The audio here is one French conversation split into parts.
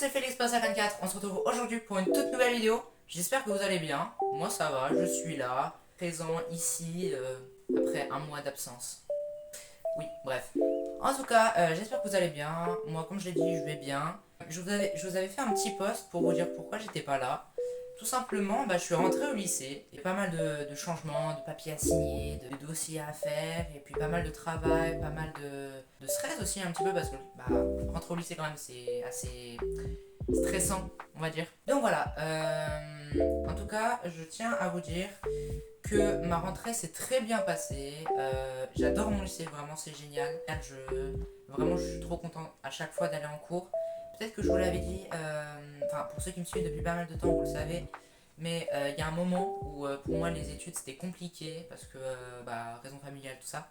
c'est Félix Passe à 24, on se retrouve aujourd'hui pour une toute nouvelle vidéo. J'espère que vous allez bien, moi ça va, je suis là, présent ici, après un mois d'absence. Oui, bref. En tout cas, j'espère que vous allez bien, moi comme je l'ai dit, je vais bien. Je vous avais fait un petit post pour vous dire pourquoi j'étais pas là. Tout simplement, je suis rentré au lycée, il y a pas mal de changements, de papiers à signer, de dossiers à faire, et puis pas mal de travail, pas mal de stress aussi un petit peu, parce que rentrer au lycée quand même c'est assez stressant, on va dire. Donc voilà, en tout cas, je tiens à vous dire que ma rentrée s'est très bien passée. J'adore mon lycée, vraiment c'est génial. Vraiment, je suis trop content à chaque fois d'aller en cours. Peut-être que je vous l'avais dit, pour ceux qui me suivent depuis pas mal de temps, vous le savez. Mais il y a un moment où pour moi les études c'était compliqué parce que raison familiale, tout ça.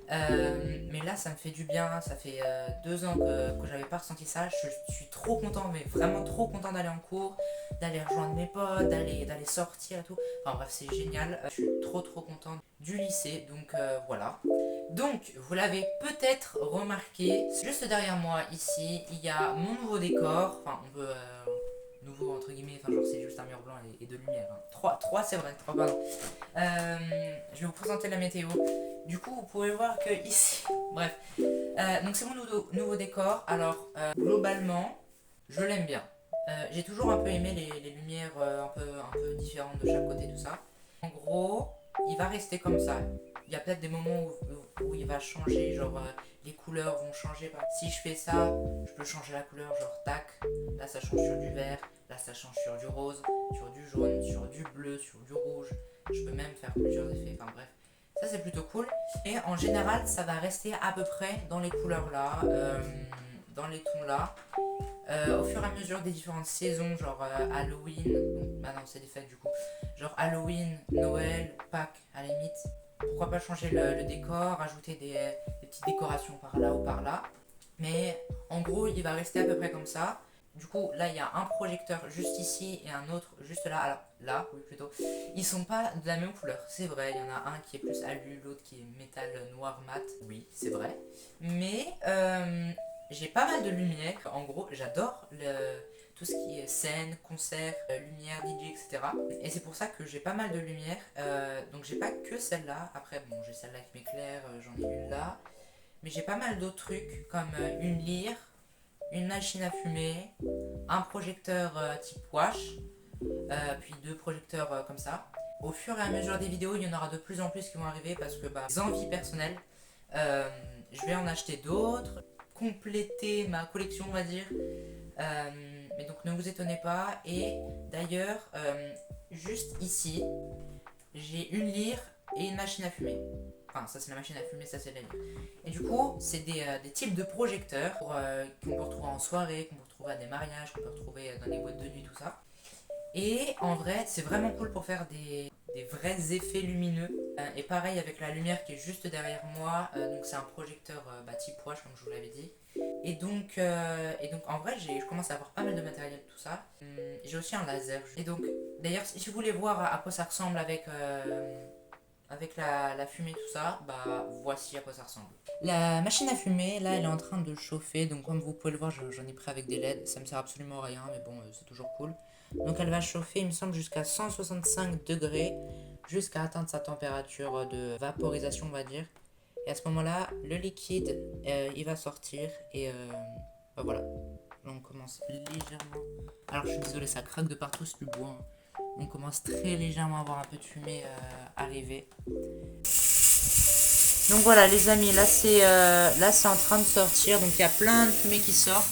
Mais là, ça me fait du bien. Ça fait 2 ans que j'avais pas ressenti ça. Je suis trop content, mais vraiment trop content d'aller en cours, d'aller rejoindre mes potes, d'aller sortir et tout. Enfin bref, c'est génial. Je suis trop content du lycée. Donc voilà. Donc, vous l'avez peut-être remarqué, juste derrière moi ici, il y a mon nouveau décor. Enfin, on peut. Nouveau entre guillemets, enfin, genre c'est juste un mur blanc et de lumière. Hein. Trois c'est vrai, trois, pardon. Je vais vous présenter la météo. Du coup, vous pouvez voir que ici. Bref. Donc, c'est mon nouveau décor. Alors, globalement, je l'aime bien. J'ai toujours un peu aimé les lumières un peu différentes de chaque côté, tout ça. En gros, il va rester comme ça. Il y a peut-être des moments où il va changer, genre les couleurs vont changer. Si je fais ça, je peux changer la couleur, genre tac. Là, ça change sur du vert. Là, ça change sur du rose, sur du jaune, sur du bleu, sur du rouge. Je peux même faire plusieurs effets. Enfin bref, ça c'est plutôt cool. Et en général, ça va rester à peu près dans les couleurs là, dans les tons là. Au fur et à mesure des différentes saisons, genre Halloween, bah non, c'est des fêtes du coup, genre Halloween, Noël, Pâques, à la limite, pourquoi pas changer le décor, ajouter des petites décorations par là ou par là. Mais en gros, il va rester à peu près comme ça. Du coup, là, il y a un projecteur juste ici et un autre juste là. Alors, là, oui, plutôt. Ils sont pas de la même couleur, c'est vrai. Il y en a un qui est plus alu, l'autre qui est métal noir mat. Oui, c'est vrai. Mais j'ai pas mal de lumière. En gros, j'adore tout ce qui est scène, concert, lumière, DJ, etc. Et c'est pour ça que j'ai pas mal de lumière. Donc, j'ai pas que celle-là. Après, bon, j'ai celle-là qui m'éclaire, j'en ai une là. Mais j'ai pas mal d'autres trucs comme une lyre, une machine à fumer, un projecteur type wash, puis 2 projecteurs comme ça. Au fur et à mesure des vidéos, il y en aura de plus en plus qui vont arriver parce que des envies personnelles. Euh, je vais en acheter d'autres, compléter ma collection, on va dire. Mais donc ne vous étonnez pas. Et d'ailleurs, juste ici, j'ai une lyre et une machine à fumer. Enfin, ça c'est la machine à fumer, ça c'est la lyre. Et du coup, c'est des types de projecteurs qu'on peut retrouver en soirée, qu'on peut retrouver à des mariages, qu'on peut retrouver dans les boîtes de nuit, tout ça. Et en vrai, c'est vraiment cool pour faire des vrais effets lumineux. Et pareil avec la lumière qui est juste derrière moi. Donc c'est un projecteur type wash, comme je vous l'avais dit. Et donc en vrai, je commence à avoir pas mal de matériel, tout ça. J'ai aussi un laser. Et donc, d'ailleurs, si vous voulez voir à quoi ça ressemble avec la fumée, tout ça, voici à quoi ça ressemble. La machine à fumer, là, elle est en train de chauffer. Donc, comme vous pouvez le voir, j'en ai pris avec des LED. Ça me sert absolument à rien, mais bon, c'est toujours cool. Donc, elle va chauffer, il me semble, jusqu'à 165 degrés, jusqu'à atteindre sa température de vaporisation, on va dire. Et à ce moment-là, le liquide, il va sortir. Et voilà. Là, on commence légèrement. Alors, je suis désolé, ça craque de partout, c'est du bois. Hein. On commence très légèrement à avoir un peu de fumée arriver. Donc voilà les amis, là c'est en train de sortir, donc il y a plein de fumée qui sort.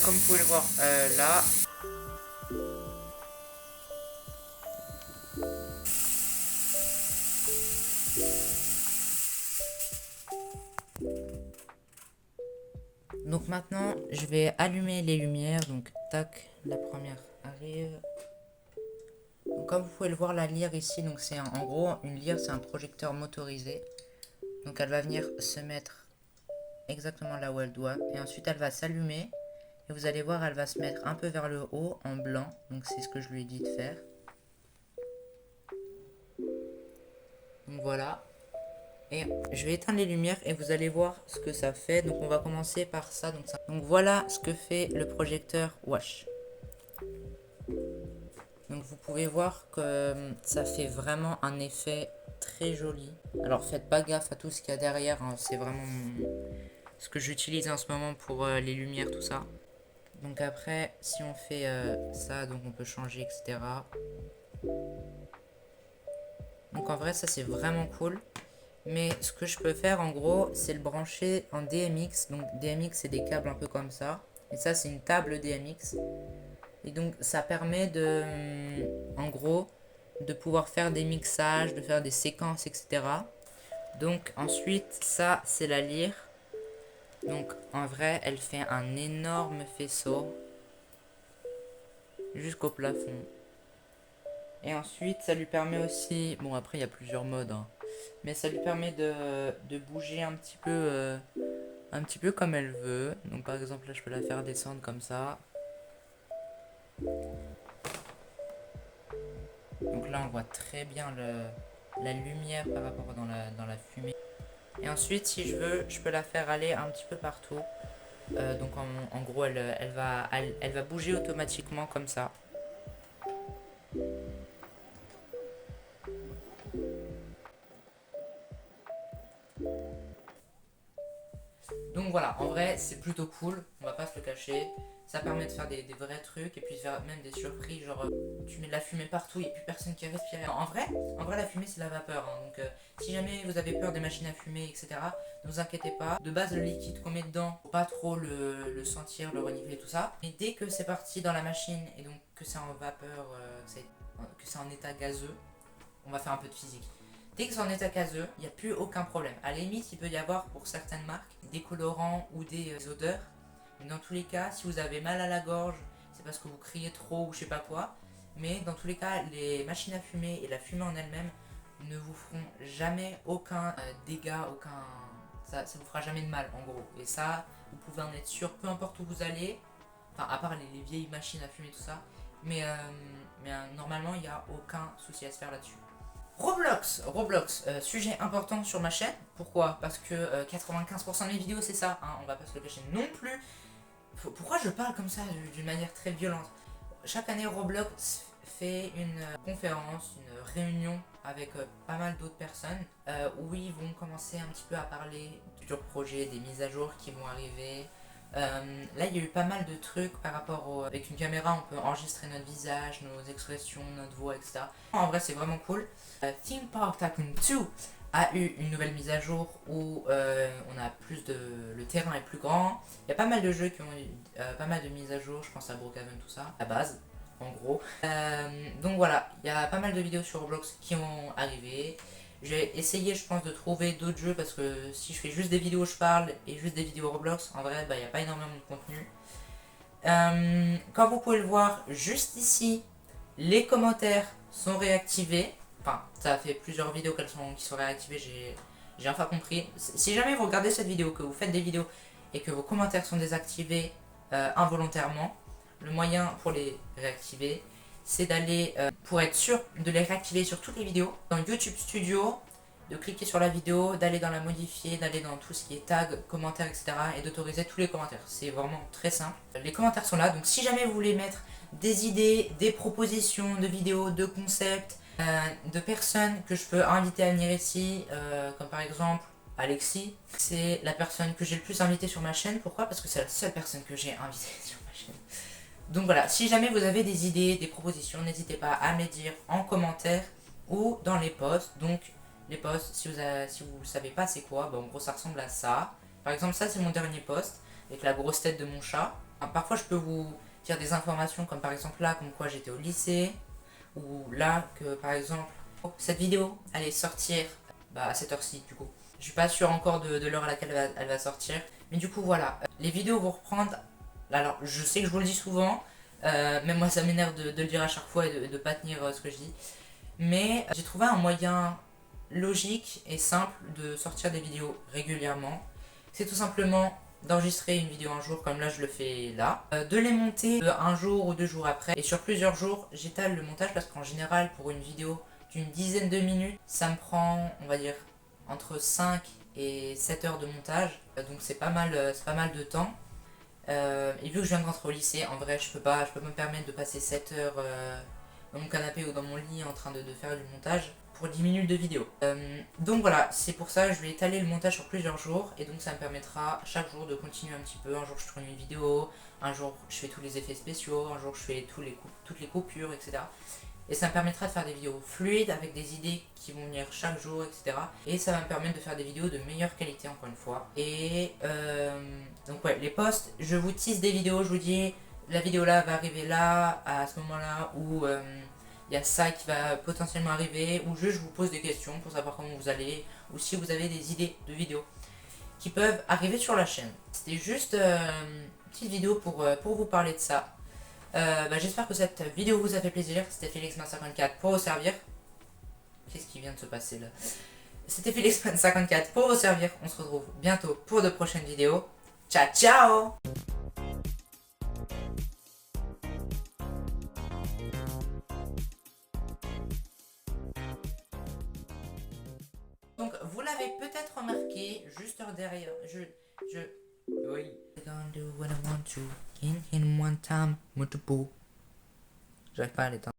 Comme vous pouvez le voir là. Donc maintenant je vais allumer les lumières, donc tac, la première arrive. Donc comme vous pouvez le voir la lyre ici, donc c'est en gros une lyre c'est un projecteur motorisé. Donc elle va venir se mettre exactement là où elle doit et ensuite elle va s'allumer. Et vous allez voir, elle va se mettre un peu vers le haut en blanc. Donc c'est ce que je lui ai dit de faire. Donc voilà. Et je vais éteindre les lumières et vous allez voir ce que ça fait. Donc on va commencer par ça. Donc voilà ce que fait le projecteur Wash. Donc vous pouvez voir que ça fait vraiment un effet très joli. Alors faites pas gaffe à tout ce qu'il y a derrière, hein. C'est vraiment ce que j'utilise en ce moment pour les lumières, tout ça. Donc après, si on fait ça, donc on peut changer, etc. Donc en vrai, ça c'est vraiment cool. Mais ce que je peux faire en gros, c'est le brancher en DMX. Donc DMX, c'est des câbles un peu comme ça. Et ça, c'est une table DMX. Et donc ça permet de, en gros, de pouvoir faire des mixages, de faire des séquences, etc. Donc ensuite, ça, c'est la lyre. Donc en vrai, elle fait un énorme faisceau jusqu'au plafond. Et ensuite, ça lui permet aussi, bon après il y a plusieurs modes, hein, mais ça lui permet de bouger un petit peu comme elle veut. Donc par exemple là, je peux la faire descendre comme ça. Donc là, on voit très bien la lumière par rapport dans la fumée. Et ensuite, si je veux, je peux la faire aller un petit peu partout. Donc en gros, elle va bouger automatiquement comme ça. Donc voilà, en vrai, c'est plutôt cool, on va pas se le cacher. Ça permet de faire des vrais trucs et puis de faire même des surprises, genre tu mets de la fumée partout et puis personne qui respire. En vrai la fumée c'est la vapeur, hein. Donc si jamais vous avez peur des machines à fumer, etc., ne vous inquiétez pas. De base, le liquide qu'on met dedans, faut pas trop le sentir, le renifler, tout ça. Mais dès que c'est parti dans la machine et donc que c'est en vapeur, que c'est en état gazeux, on va faire un peu de physique. Dès que c'est en état gazeux, il n'y a plus aucun problème. À la limite, il peut y avoir pour certaines marques des colorants ou des odeurs. Mais dans tous les cas, si vous avez mal à la gorge, c'est parce que vous criez trop ou je sais pas quoi. Mais dans tous les cas, les machines à fumer et la fumée en elle-même ne vous feront jamais aucun dégât, ça vous fera jamais de mal en gros. Et ça, vous pouvez en être sûr, peu importe où vous allez. Enfin, à part les vieilles machines à fumer, tout ça. Mais normalement, il n'y a aucun souci à se faire là-dessus. Roblox, sujet important sur ma chaîne. Pourquoi? Parce que 95% de mes vidéos c'est ça, hein, on va pas se le cacher non plus. Pourquoi je parle comme ça d'une manière très violente? Chaque année Roblox fait une conférence, une réunion avec pas mal d'autres personnes où ils vont commencer un petit peu à parler de futurs projets, des mises à jour qui vont arriver. Là, il y a eu pas mal de trucs par rapport avec une caméra, on peut enregistrer notre visage, nos expressions, notre voix, etc. En vrai, c'est vraiment cool. Theme Park Tycoon 2 a eu une nouvelle mise à jour où on a le terrain est plus grand. Il y a pas mal de jeux qui ont eu pas mal de mises à jour, je pense à Brookhaven, tout ça, la base, en gros. Donc voilà, il y a pas mal de vidéos sur Roblox qui ont arrivé. J'ai essayé, je pense, de trouver d'autres jeux parce que si je fais juste des vidéos où je parle et juste des vidéos Roblox, en vrai, il n'y a pas énormément de contenu. Comme vous pouvez le voir, juste ici, les commentaires sont réactivés. Enfin, ça fait plusieurs vidéos qui sont réactivées, j'ai enfin compris. Si jamais vous regardez cette vidéo, que vous faites des vidéos et que vos commentaires sont désactivés involontairement, le moyen pour les réactiver, c'est d'aller, pour être sûr de les réactiver sur toutes les vidéos, dans YouTube Studio, de cliquer sur la vidéo, d'aller dans la modifier, d'aller dans tout ce qui est tag, commentaires, etc. et d'autoriser tous les commentaires. C'est vraiment très simple. Les commentaires sont là, donc si jamais vous voulez mettre des idées, des propositions de vidéos, de concepts, de personnes que je peux inviter à venir ici, comme par exemple Alexis, c'est la personne que j'ai le plus invité sur ma chaîne. Pourquoi? Parce que c'est la seule personne que j'ai invitée sur ma chaîne. Donc voilà, si jamais vous avez des idées, des propositions, n'hésitez pas à me les dire en commentaire ou dans les posts. Donc les posts, si vous ne savez pas c'est quoi, en gros ça ressemble à ça. Par exemple, ça c'est mon dernier post avec la grosse tête de mon chat. Parfois je peux vous dire des informations comme par exemple là, comme quoi j'étais au lycée. Ou là, que par exemple, cette vidéo allait sortir à cette heure-ci du coup. Je suis pas sûr encore de l'heure à laquelle elle va sortir. Mais du coup voilà, les vidéos vont reprendre. Alors je sais que je vous le dis souvent, même moi ça m'énerve de le dire à chaque fois et de pas tenir ce que je dis. Mais j'ai trouvé un moyen logique et simple de sortir des vidéos régulièrement. C'est tout simplement d'enregistrer une vidéo un jour comme là je le fais là, de les monter un jour ou 2 jours après et sur plusieurs jours j'étale le montage parce qu'en général pour une vidéo d'une dizaine de minutes ça me prend on va dire entre 5 et 7 heures de montage, donc c'est pas mal de temps. Et vu que je viens de rentrer au lycée, en vrai je peux pas me permettre de passer 7 heures dans mon canapé ou dans mon lit en train de faire du montage pour 10 minutes de vidéo. Donc voilà, c'est pour ça que je vais étaler le montage sur plusieurs jours et donc ça me permettra chaque jour de continuer un petit peu. Un jour je tourne une vidéo, un jour je fais tous les effets spéciaux, un jour je fais toutes les coupures, etc. Et ça me permettra de faire des vidéos fluides avec des idées qui vont venir chaque jour, etc. Et ça va me permettre de faire des vidéos de meilleure qualité encore une fois. Et donc ouais, les posts, je vous tease des vidéos, je vous dis la vidéo là va arriver là, à ce moment-là, où il y a ça qui va potentiellement arriver, ou juste je vous pose des questions pour savoir comment vous allez, ou si vous avez des idées de vidéos qui peuvent arriver sur la chaîne. C'était juste une petite vidéo pour vous parler de ça. J'espère que cette vidéo vous a fait plaisir. C'était FélixMan54 pour vous servir. Qu'est-ce qui vient de se passer là? C'était FélixMan54 pour vous servir. On se retrouve bientôt pour de prochaines vidéos. Ciao ciao! Donc vous l'avez peut-être remarqué, juste derrière, oui. Gonna do what I want to, in one time, multiple. J'arrive pas à l'éteindre.